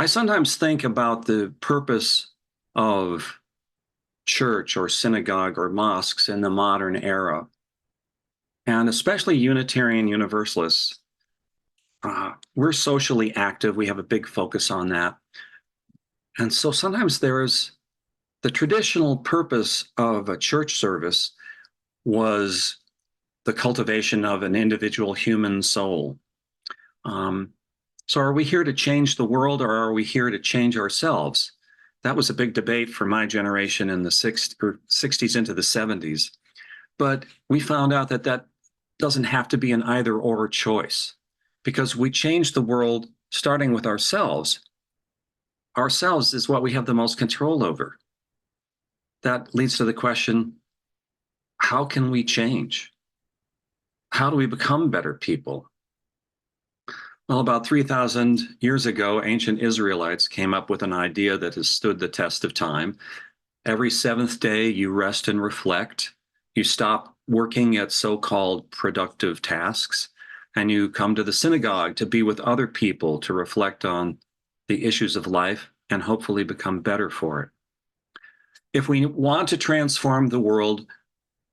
I sometimes think about the purpose of church or synagogue or mosques in the modern era, and especially Unitarian Universalists. We're socially active. We have a big focus on that. And so sometimes there is the traditional purpose of a church service was the cultivation of an individual human soul. Um, so are we here to change the world, or are we here to change ourselves? That was a big debate for my generation in the 60s into the 70s. But we found out that that doesn't have to be an either or choice, because we change the world starting with ourselves. Ourselves is what we have the most control over. That leads to the question, how can we change? How do we become better people? Well, about 3,000 years ago, ancient Israelites came up with an idea that has stood the test of time. Every seventh day, you rest and reflect. You stop working at so-called productive tasks, and you come to the synagogue to be with other people to reflect on the issues of life and hopefully become better for it. If we want to transform the world,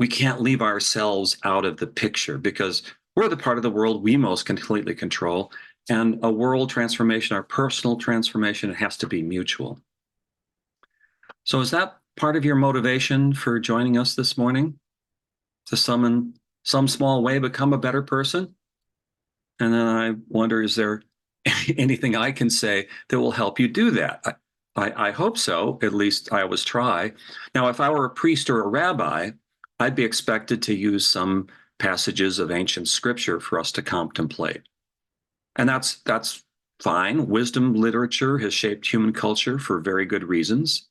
we can't leave ourselves out of the picture, because we're the part of the world we most completely control. And a world transformation, our personal transformation, it has to be mutual. So is that part of your motivation for joining us this morning? To in some small way become a better person? And then I wonder, is there anything I can say that will help you do that? I hope so. At least I always try. Now, if I were a priest or a rabbi, I'd be expected to use some passages of ancient scripture for us to contemplate. And that's fine. Wisdom literature has shaped human culture for very good reasons.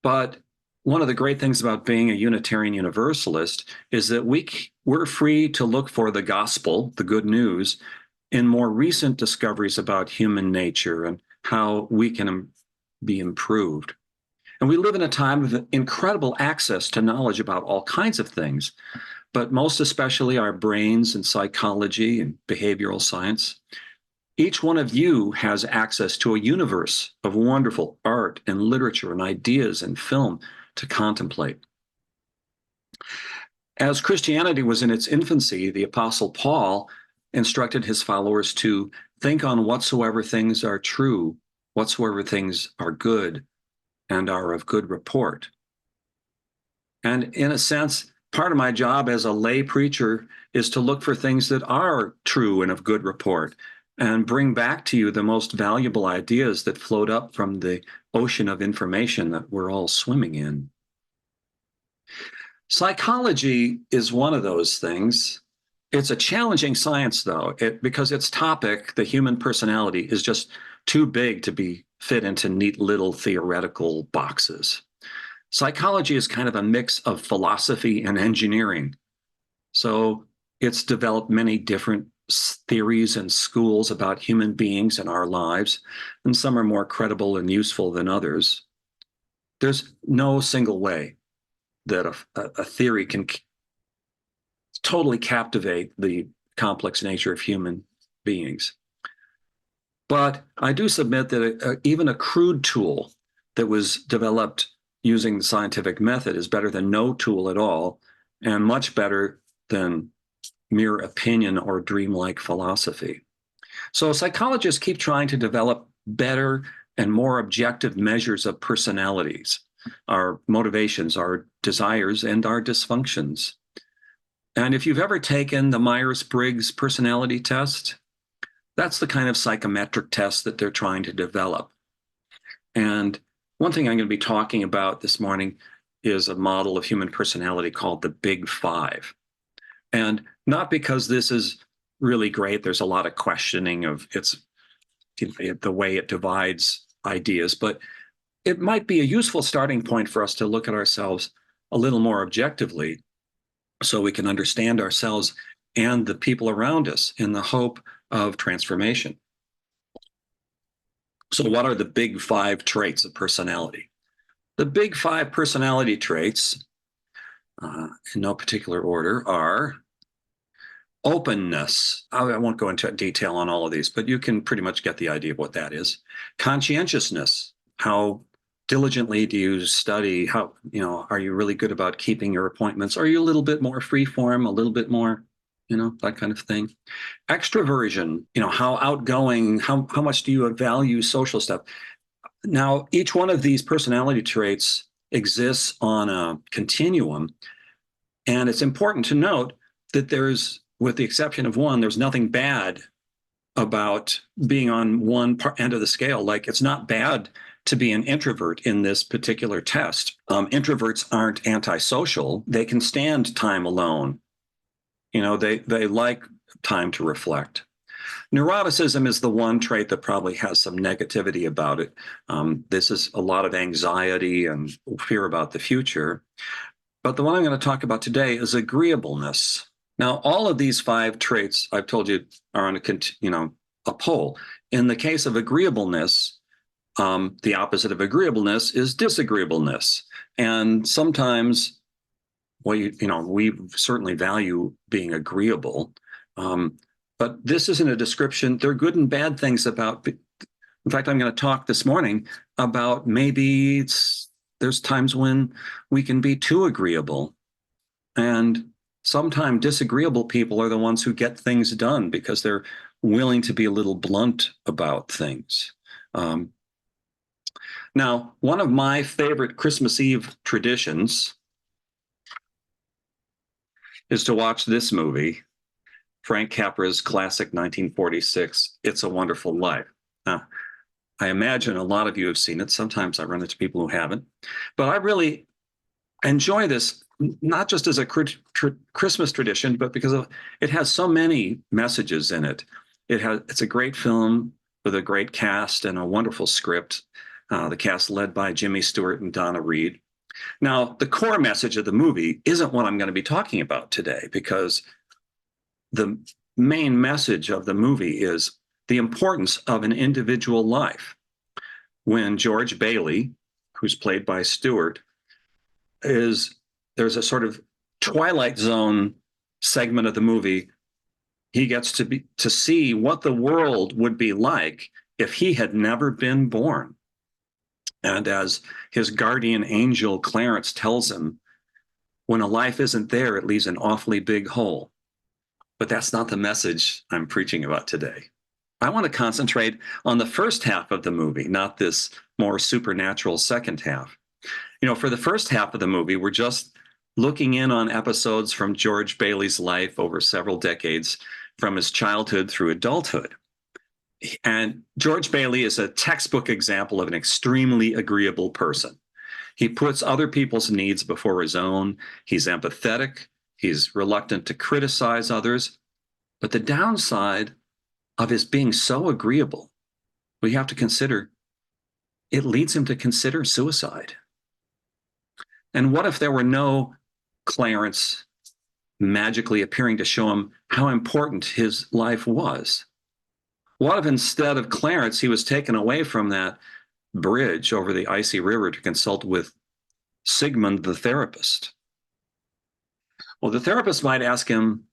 But one of the great things about being a Unitarian Universalist is that we're free to look for the gospel, the good news, in more recent discoveries about human nature and how we can be improved. And we live in a time of incredible access to knowledge about all kinds of things, but most especially our brains and psychology and behavioral science. Each one of you has access to a universe of wonderful art and literature and ideas and film to contemplate. As Christianity was in its infancy, the Apostle Paul instructed his followers to think on whatsoever things are true, whatsoever things are good, and are of good report. And in a sense, part of my job as a lay preacher is to look for things that are true and of good report and bring back to you the most valuable ideas that float up from the ocean of information that we're all swimming in. Psychology is one of those things. It's a challenging science, though, because its topic, the human personality, is just too big to be fit into neat little theoretical boxes. Psychology is kind of a mix of philosophy and engineering. So it's developed many different theories and schools about human beings and our lives, and some are more credible and useful than others. There's no single way that a theory can totally captivate the complex nature of human beings. But I do submit that even a crude tool that was developed using the scientific method is better than no tool at all, and much better than mere opinion or dreamlike philosophy. So psychologists keep trying to develop better and more objective measures of personalities, our motivations, our desires, and our dysfunctions. And if you've ever taken the Myers-Briggs personality test, that's the kind of psychometric test that they're trying to develop. And one thing I'm going to be talking about this morning is a model of human personality called the Big Five. And not because this is really great, there's a lot of questioning of the way it divides ideas, but it might be a useful starting point for us to look at ourselves a little more objectively so we can understand ourselves and the people around us in the hope of transformation. So what are the big five traits of personality? The big five personality traits, in no particular order, are Openness. I won't go into detail on all of these, but you can pretty much get the idea of what that is. Conscientiousness. How diligently do you study? How, are you really good about keeping your appointments? Are you a little bit more free form, a little bit more, that kind of thing? Extroversion. How outgoing, how much do you value social stuff? Now, each one of these personality traits exists on a continuum. And it's important to note that with the exception of one, there's nothing bad about being on one end of the scale. Like, it's not bad to be an introvert in this particular test. Introverts aren't antisocial. They can stand time alone. They like time to reflect. Neuroticism is the one trait that probably has some negativity about it. This is a lot of anxiety and fear about the future. But the one I'm going to talk about today is agreeableness. Now, all of these 5 traits I've told you are on a pole. In the case of agreeableness, the opposite of agreeableness is disagreeableness. And sometimes, we certainly value being agreeable. But this isn't a description. There are good and bad things about. In fact, I'm going to talk this morning about maybe there's times when we can be too agreeable. And sometimes disagreeable people are the ones who get things done because they're willing to be a little blunt about things. Now, one of my favorite Christmas Eve traditions is to watch this movie, Frank Capra's classic 1946, It's a Wonderful Life. Now, I imagine a lot of you have seen it. Sometimes I run into people who haven't. But I really enjoy this, not just as a Christmas tradition, but because it has so many messages in it. It's a great film with a great cast and a wonderful script. The cast led by Jimmy Stewart and Donna Reed. Now, the core message of the movie isn't what I'm going to be talking about today, because the main message of the movie is the importance of an individual life. When George Bailey, who's played by Stewart, there's a sort of Twilight Zone segment of the movie. He gets to see what the world would be like if he had never been born. And as his guardian angel, Clarence, tells him, when a life isn't there, it leaves an awfully big hole. But that's not the message I'm preaching about today. I want to concentrate on the first half of the movie, not this more supernatural second half. For the first half of the movie, we're just looking in on episodes from George Bailey's life over several decades, from his childhood through adulthood. And George Bailey is a textbook example of an extremely agreeable person. He puts other people's needs before his own. He's empathetic. He's reluctant to criticize others. But the downside of his being so agreeable, we have to consider, it leads him to consider suicide. And what if there were no Clarence magically appearing to show him how important his life was? What if instead of Clarence, he was taken away from that bridge over the icy river to consult with Sigmund the therapist? Well, the therapist might ask him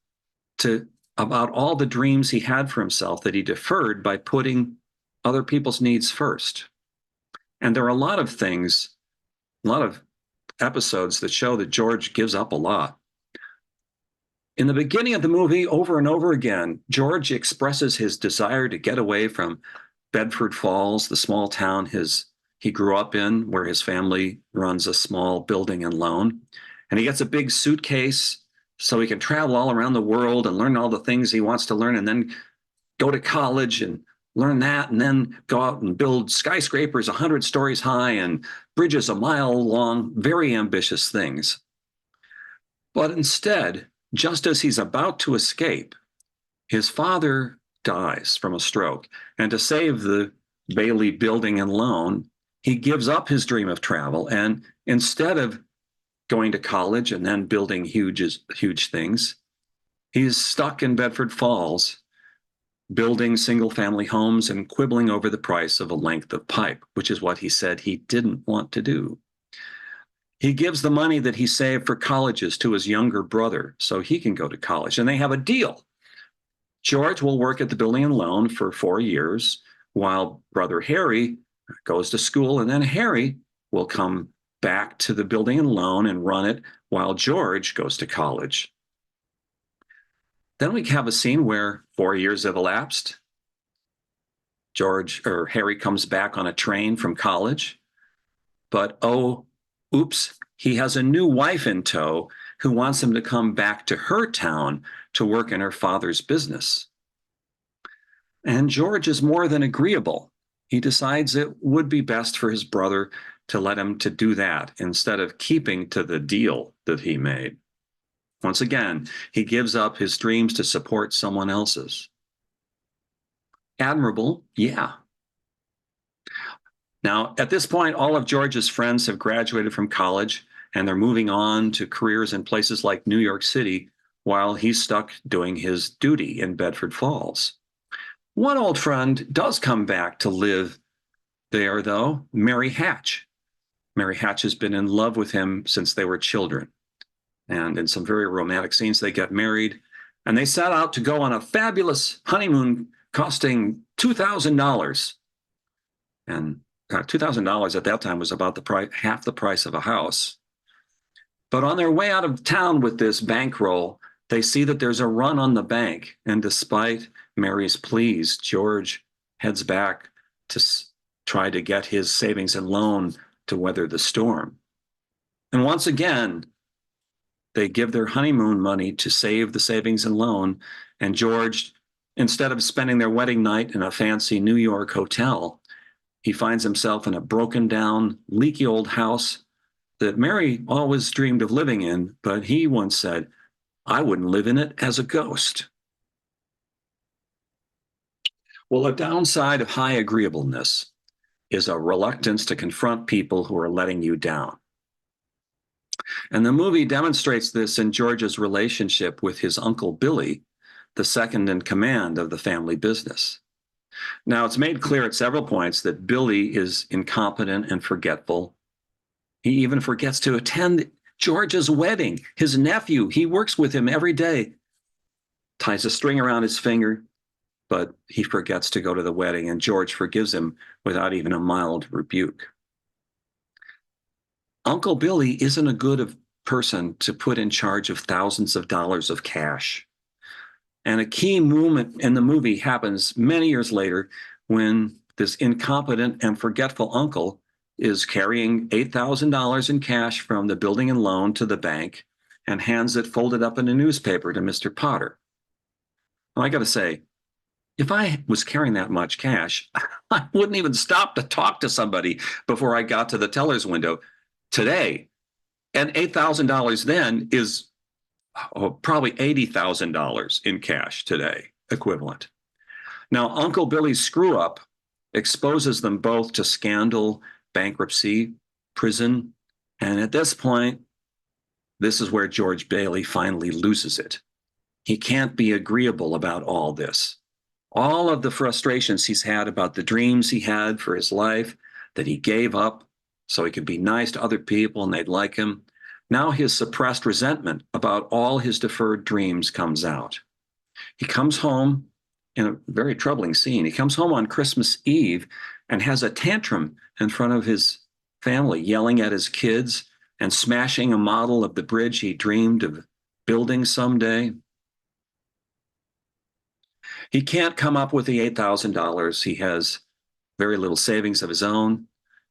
about all the dreams he had for himself that he deferred by putting other people's needs first. And there are a lot of episodes that show that George gives up a lot. In the beginning of the movie, over and over again, George expresses his desire to get away from Bedford Falls, the small town he grew up in, where his family runs a small building and loan. And he gets a big suitcase so he can travel all around the world and learn all the things he wants to learn, and then go to college and learn that, and then go out and build skyscrapers 100 stories high and bridges a mile long, very ambitious things. But instead, just as he's about to escape, his father dies from a stroke. And to save the Bailey building and loan, he gives up his dream of travel. And instead of going to college and then building huge things, he's stuck in Bedford Falls, building single-family homes and quibbling over the price of a length of pipe, which is what he said he didn't want to do. He gives the money that he saved for colleges to his younger brother so he can go to college, and they have a deal. George will work at the building and loan for 4 years while brother Harry goes to school, and then Harry will come back to the building and loan and run it while George goes to college. Then we have a scene where 4 years have elapsed. Harry comes back on a train from college, but oops, he has a new wife in tow who wants him to come back to her town to work in her father's business. And George is more than agreeable. He decides it would be best for his brother to let him to do that instead of keeping to the deal that he made. Once again, he gives up his dreams to support someone else's. Admirable, yeah. Now, at this point, all of George's friends have graduated from college and they're moving on to careers in places like New York City while he's stuck doing his duty in Bedford Falls. One old friend does come back to live there, though, Mary Hatch. Mary Hatch has been in love with him since they were children. And in some very romantic scenes, they get married and they set out to go on a fabulous honeymoon costing $2,000. And $2,000 at that time was about half the price of a house. But on their way out of town with this bankroll, they see that there's a run on the bank. And despite Mary's pleas, George heads back to try to get his savings and loan to weather the storm. And once again, they give their honeymoon money to save the savings and loan. And George, instead of spending their wedding night in a fancy New York hotel, he finds himself in a broken down, leaky old house that Mary always dreamed of living in, but he once said, I wouldn't live in it as a ghost. Well, a downside of high agreeableness is a reluctance to confront people who are letting you down. And the movie demonstrates this in George's relationship with his uncle Billy, the second in command of the family business. Now, it's made clear at several points that Billy is incompetent and forgetful. He even forgets to attend George's wedding. His nephew, he works with him every day, ties a string around his finger, but he forgets to go to the wedding, and George forgives him without even a mild rebuke. Uncle Billy isn't a good person to put in charge of thousands of dollars of cash. And a key moment in the movie happens many years later when this incompetent and forgetful uncle is carrying $8,000 in cash from the building and loan to the bank and hands it folded up in a newspaper to Mr. Potter. Well, I got to say, if I was carrying that much cash, I wouldn't even stop to talk to somebody before I got to the teller's window today. And $8,000 then is probably $80,000 in cash today, equivalent. Now, Uncle Billy's screw up exposes them both to scandal, bankruptcy, prison. And at this point, this is where George Bailey finally loses it. He can't be agreeable about all this. All of the frustrations he's had about the dreams he had for his life that he gave up so he could be nice to other people and they'd like him. Now his suppressed resentment about all his deferred dreams comes out. He comes home in a very troubling scene. He comes home on Christmas Eve and has a tantrum in front of his family, yelling at his kids and smashing a model of the bridge he dreamed of building someday. He can't come up with the $8,000. He has very little savings of his own.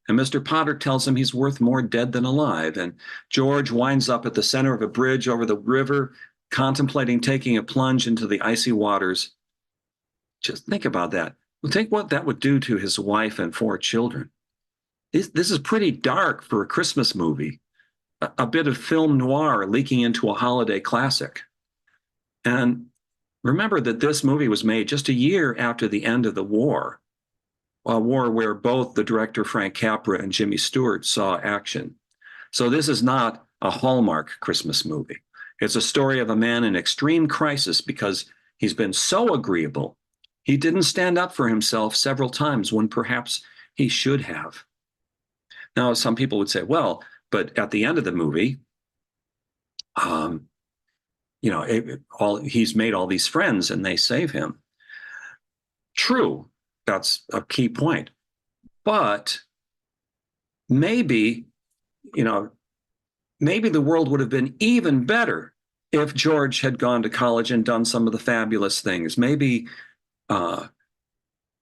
And Mr. Potter tells him he's worth more dead than alive. And George winds up at the center of a bridge over the river, contemplating taking a plunge into the icy waters. Just think about that. Think what that would do to his wife and 4 children. This is pretty dark for a Christmas movie, a bit of film noir leaking into a holiday classic. And remember that this movie was made just a year after the end of the war, a war where both the director Frank Capra and Jimmy Stewart saw action. So this is not a Hallmark Christmas movie. It's a story of a man in extreme crisis because he's been so agreeable. He didn't stand up for himself several times when perhaps he should have. Now, some people would say, well, but at the end of the movie, he's made all these friends and they save him. True, that's a key point. But maybe, maybe the world would have been even better if George had gone to college and done some of the fabulous things. Maybe,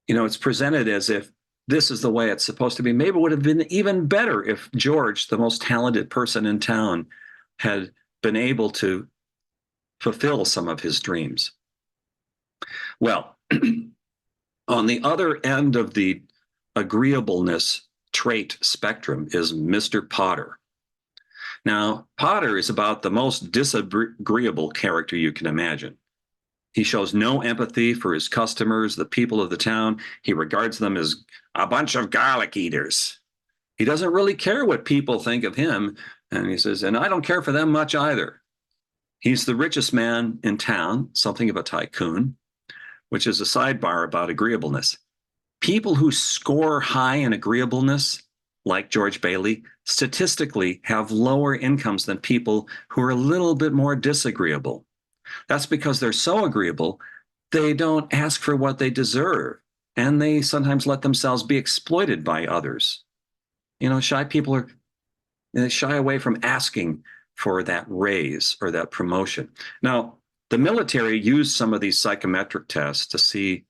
it's presented as if this is the way it's supposed to be. Maybe it would have been even better if George, the most talented person in town, had been able to fulfill some of his dreams. Well, on the other end of the agreeableness trait spectrum is Mr. Potter. Now, Potter is about the most disagreeable character you can imagine. He shows no empathy for his customers, the people of the town. He regards them as a bunch of garlic eaters. He doesn't really care what people think of him. And he says, and I don't care for them much either. He's the richest man in town, something of a tycoon, which is a sidebar about agreeableness. People who score high in agreeableness, like George Bailey, statistically have lower incomes than people who are a little bit more disagreeable. That's because they're so agreeable, they don't ask for what they deserve, and they sometimes let themselves be exploited by others. Shy people shy away from asking for that raise or that promotion. Now, the military used some of these psychometric tests to see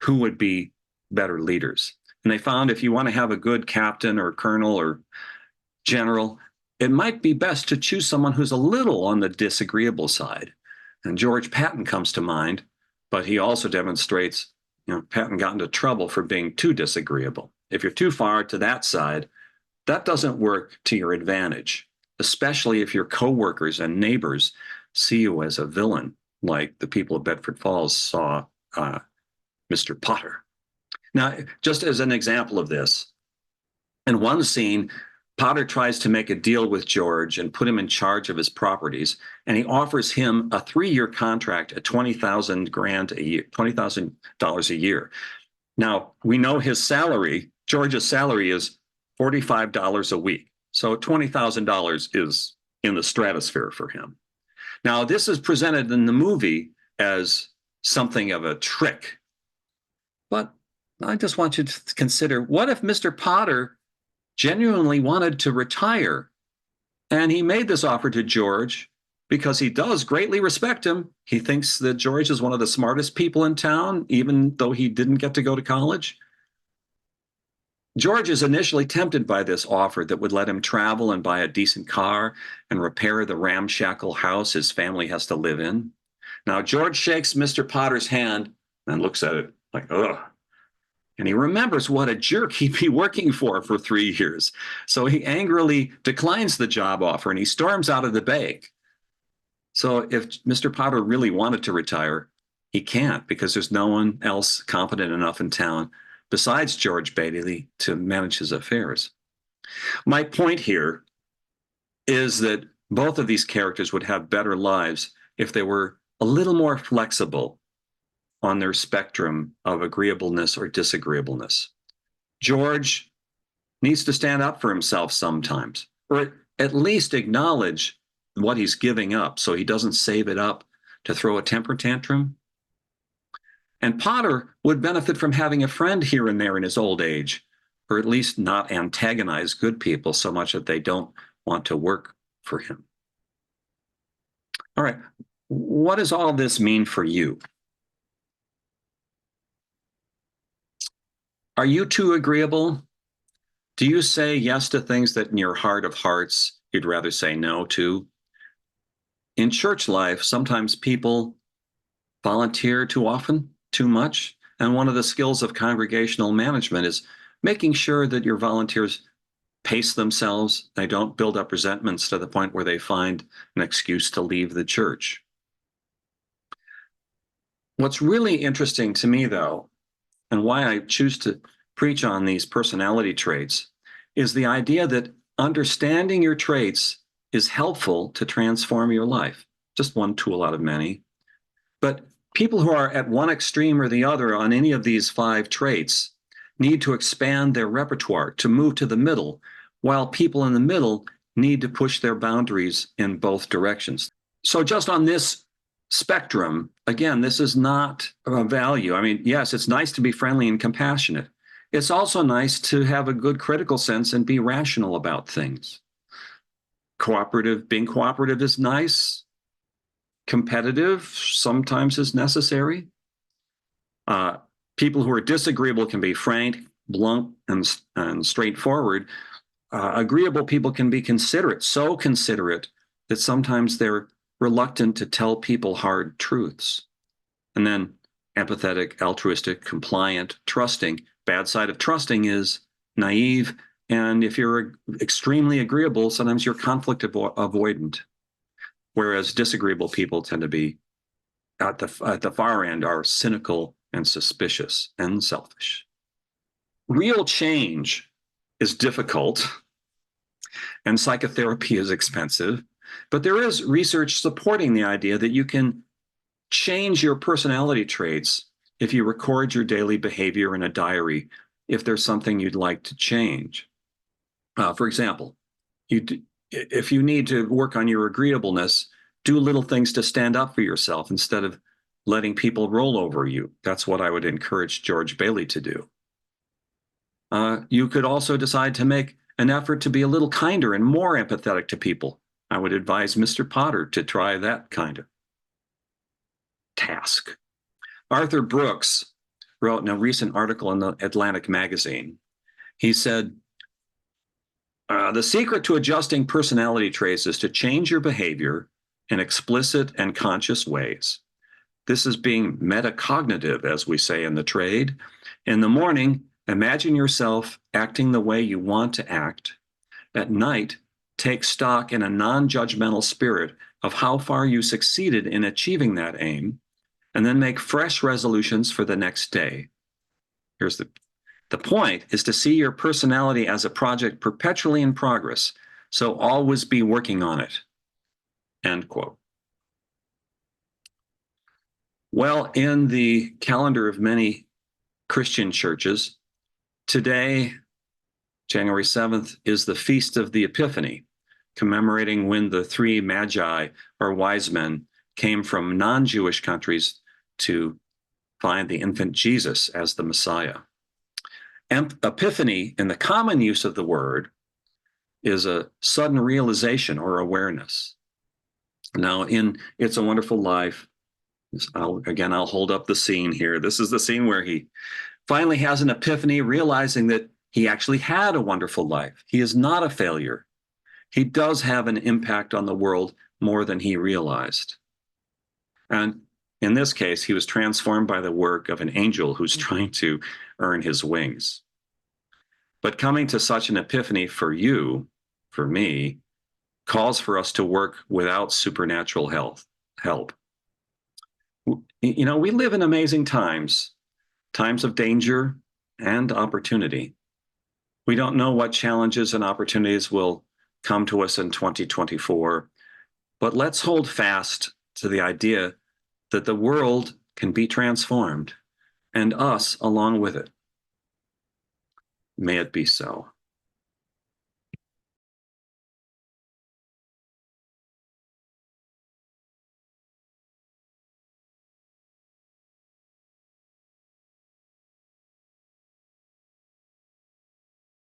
who would be better leaders. And they found if you want to have a good captain or colonel or general, it might be best to choose someone who's a little on the disagreeable side. And George Patton comes to mind, but he also demonstrates, Patton got into trouble for being too disagreeable. If you're too far to that side, that doesn't work to your advantage, especially if your coworkers and neighbors see you as a villain, like the people of Bedford Falls saw Mr. Potter. Now, just as an example of this, in one scene, Potter tries to make a deal with George and put him in charge of his properties, and he offers him a 3-year contract at $20,000 a year, $20,000 a year. Now, we know his salary, George's salary is $45 a week. So $20,000 is in the stratosphere for him. Now, this is presented in the movie as something of a trick. But I just want you to consider, what if Mr. Potter genuinely wanted to retire and he made this offer to George because he does greatly respect him? He thinks that George is one of the smartest people in town, even though he didn't get to go to college. George is initially tempted by this offer that would let him travel and buy a decent car and repair the ramshackle house his family has to live in. Now, George shakes Mr. Potter's hand and looks at it like, ugh. And he remembers what a jerk he'd be working for 3 years. So he angrily declines the job offer and he storms out of the bank. So if Mr. Potter really wanted to retire, he can't, because there's no one else competent enough in town besides George Bailey to manage his affairs. My point here is that both of these characters would have better lives if they were a little more flexible on their spectrum of agreeableness or disagreeableness. George needs to stand up for himself sometimes, or at least acknowledge what he's giving up so he doesn't save it up to throw a temper tantrum. And Potter would benefit from having a friend here and there in his old age, or at least not antagonize good people so much that they don't want to work for him. All right, what does all this mean for you? Are you too agreeable? Do you say yes to things that in your heart of hearts you'd rather say no to? In church life, sometimes people volunteer too often, too much. And one of the skills of congregational management is making sure that your volunteers pace themselves. They don't build up resentments to the point where they find an excuse to leave the church. What's really interesting to me, though, and why I choose to preach on these personality traits, is the idea that understanding your traits is helpful to transform your life. Just one tool out of many. But people who are at one extreme or the other on any of these 5 traits need to expand their repertoire to move to the middle, while people in the middle need to push their boundaries in both directions. So just on this spectrum. Again, this is not a value. I mean, yes, it's nice to be friendly and compassionate. It's also nice to have a good critical sense and be rational about things. Being cooperative is nice. Competitive sometimes is necessary. People who are disagreeable can be frank, blunt, and straightforward. Agreeable people can be considerate, so considerate that sometimes they're reluctant to tell people hard truths. And then empathetic, altruistic, compliant, trusting. Bad side of trusting is naive. And if you're extremely agreeable, sometimes you're conflict avoidant. Whereas disagreeable people tend to be at the far end are cynical and suspicious and selfish. Real change is difficult and psychotherapy is expensive, but there is research supporting the idea that you can change your personality traits if you record your daily behavior in a diary, if there's something you'd like to change. For example, if you need to work on your agreeableness, do little things to stand up for yourself instead of letting people roll over you. That's what I would encourage George Bailey to do. You could also decide to make an effort to be a little kinder and more empathetic to people. I would advise Mr. Potter to try that kind of task. Arthur Brooks wrote in a recent article in the Atlantic magazine, he said, the secret to adjusting personality traits is to change your behavior in explicit and conscious ways. This is being metacognitive, as we say in the trade. In the morning, imagine yourself acting the way you want to act. At night, take stock in a non-judgmental spirit of how far you succeeded in achieving that aim, and then make fresh resolutions for the next day. Here's the point is to see your personality as a project perpetually in progress, so always be working on it. End quote. Well, in the calendar of many Christian churches, today, January 7th, is the Feast of the Epiphany, commemorating when the three magi, or wise men, came from non-Jewish countries to find the infant Jesus as the Messiah. Epiphany, in the common use of the word, is a sudden realization or awareness. Now, in It's a Wonderful Life, I'll hold up the scene here. This is the scene where he finally has an epiphany, realizing that he actually had a wonderful life. He is not a failure. He does have an impact on the world more than he realized. And in this case, he was transformed by the work of an angel who's trying to earn his wings. But coming to such an epiphany for you, for me, calls for us to work without supernatural help. You know, we live in amazing times of danger and opportunity. We don't know what challenges and opportunities will come to us in 2024, but let's hold fast to the idea that the world can be transformed, and us along with it. May it be so.